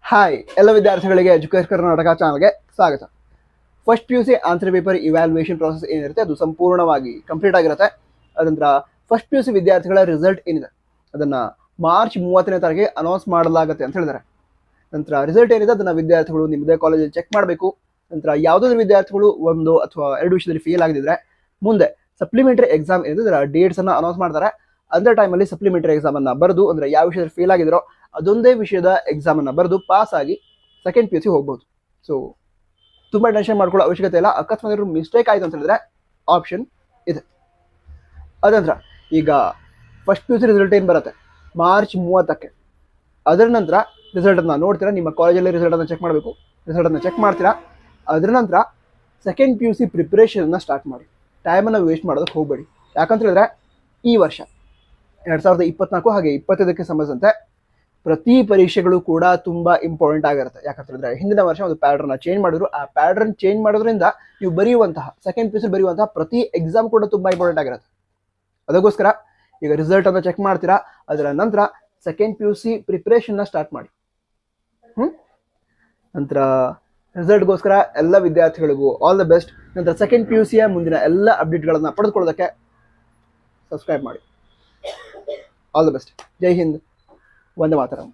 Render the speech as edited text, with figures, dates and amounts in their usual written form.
Hi ಎಲ್ಲ ವಿದ್ಯಾರ್ಥಿಗಳಿಗೆ education Karnataka ಚಾನಲ್ಗೆ ಸ್ವಾಗತ. First PUC answer paper evaluation process ಏನಿರುತ್ತೆ ಅದು ಸಂಪೂರ್ಣವಾಗಿ ಕಂಪ್ಲೀಟ್ ಆಗಿರುತ್ತೆ. ಅದಂತರ ಫಸ್ಟ್ PUC ವಿದ್ಯಾರ್ಥಿಗಳ ರಿಸಲ್ಟ್ ಏನಿದೆ ಅದನ್ನು ಮಾರ್ಚ್ 30ನೇ ತಾರೀಕಿಗೆ ಅನೌನ್ಸ್ ಮಾಡಲಾಗುತ್ತೆ ಅಂತ ಹೇಳಿದ್ದಾರೆ. ನಂತರ ರಿಸಲ್ಟ್ ಏನಿದೆ ಅದನ್ನು ವಿದ್ಯಾರ್ಥಿಗಳು ನಿಮ್ಮದೇ ಕಾಲೇಜಲ್ಲಿ ಚೆಕ್ ಮಾಡಬೇಕು. ನಂತರ ಯಾವುದಾದ್ರೂ ವಿದ್ಯಾರ್ಥಿಗಳು ಒಂದು ಅಥವಾ ಎರಡು ವಿಷಯದಲ್ಲಿ ಫೇಲ್ ಆಗಿದ್ರೆ ಮುಂದೆ ಸಪ್ಲಿಮೆಂಟರಿ ಎಕ್ಸಾಮ್ ಏನಿದೆ ಅದರ ಡೇಟ್ಸನ್ನು ಅನೌನ್ಸ್ ಮಾಡ್ತಾರೆ. ಅಂಥ ಟೈಮಲ್ಲಿ ಸಪ್ಲಿಮೆಂಟರಿ ಎಕ್ಸಾಮನ್ನು ಬರೆದು ಅಂದರೆ ಯಾವ ವಿಷಯದಲ್ಲಿ ಫೇಲ್ ಆಗಿದ್ರೋ ಅದೊಂದೇ ವಿಷಯದ ಎಕ್ಸಾಮನ್ನು ಬರೆದು ಪಾಸ್ ಆಗಿ ಸೆಕೆಂಡ್ PUC ಹೋಗ್ಬೋದು. ಸೊ ತುಂಬ ಟೆನ್ಷನ್ ಮಾಡ್ಕೊಳ್ಳೋ ಅವಶ್ಯಕತೆ ಇಲ್ಲ. ಅಕಸ್ಮಾತ್ ಮಿಸ್ಟೇಕ್ ಆಯಿತು ಅಂತ ಹೇಳಿದ್ರೆ ಆಪ್ಷನ್ ಇದೆ. ಅದಂತರ ಈಗ ಫಸ್ಟ್ PUC ರಿಸಲ್ಟ್ ಏನು ಬರುತ್ತೆ ಮಾರ್ಚ್ 30ಕ್ಕೆ. ಅದರ ನಂತರ ರಿಸಲ್ಟನ್ನು ನೋಡ್ತೀರಾ, ನಿಮ್ಮ ಕಾಲೇಜಲ್ಲಿ ರಿಸಲ್ಟನ್ನು ಚೆಕ್ ಮಾಡಬೇಕು. ರಿಸಲ್ಟನ್ನು ಚೆಕ್ ಮಾಡ್ತೀರಾ. ಅದರ ನಂತರ ಸೆಕೆಂಡ್ PUC ಪ್ರಿಪ್ರೇಷನ್ನ ಸ್ಟಾರ್ಟ್ ಮಾಡಿ. ಟೈಮನ್ನು ವೇಸ್ಟ್ ಮಾಡೋದಕ್ಕೆ ಹೋಗಬೇಡಿ. ಯಾಕಂತ ಹೇಳಿದ್ರೆ ಈ ವರ್ಷ 2024 ಹಾಗೆ 2025ಕ್ಕೆ ಸಂಬಂಧಿಸಿದಂತೆ ಪ್ರತಿ ಪರೀಕ್ಷೆಗಳು ಕೂಡ ತುಂಬ ಇಂಪಾರ್ಟೆಂಟ್ ಆಗಿರುತ್ತೆ. ಯಾಕಂತ ಹೇಳಿದ್ರೆ ಹಿಂದಿನ ವರ್ಷ ಒಂದು ಪ್ಯಾಟರ್ನ ಚೇಂಜ್ ಮಾಡಿದ್ರು. ಆ ಪ್ಯಾಟರ್ನ್ ಚೇಂಜ್ ಮಾಡೋದ್ರಿಂದ ನೀವು ಬರೆಯುವಂತಹ ಸೆಕೆಂಡ್ PUC ಬರೆಯುವಂತಹ ಪ್ರತಿ ಎಕ್ಸಾಮ್ ಕೂಡ ತುಂಬ ಇಂಪಾರ್ಟೆಂಟ್ ಆಗಿರುತ್ತೆ. ಅದಕ್ಕೋಸ್ಕರ ಈಗ ರಿಸಲ್ಟನ್ನು ಚೆಕ್ ಮಾಡ್ತೀರಾ. ಅದರ ನಂತರ ಸೆಕೆಂಡ್ PUC ಪ್ರಿಪ್ರೇಷನ್ನ ಸ್ಟಾರ್ಟ್ ಮಾಡಿ. ನಂತರ ರಿಸಲ್ಟ್ಗೋಸ್ಕರ ಎಲ್ಲ ವಿದ್ಯಾರ್ಥಿಗಳಿಗೂ ಆಲ್ ದ ಬೆಸ್ಟ್. ನಂತರ ಸೆಕೆಂಡ್ PUCಯ ಮುಂದಿನ ಎಲ್ಲ ಅಪ್ಡೇಟ್ಗಳನ್ನು ಪಡೆದುಕೊಳ್ಳೋದಕ್ಕೆ ಸಬ್ಸ್ಕ್ರೈಬ್ ಮಾಡಿ. All the best. ಜೈ ಹಿಂದ್, ವಂದೇ ಮಾತರಂ.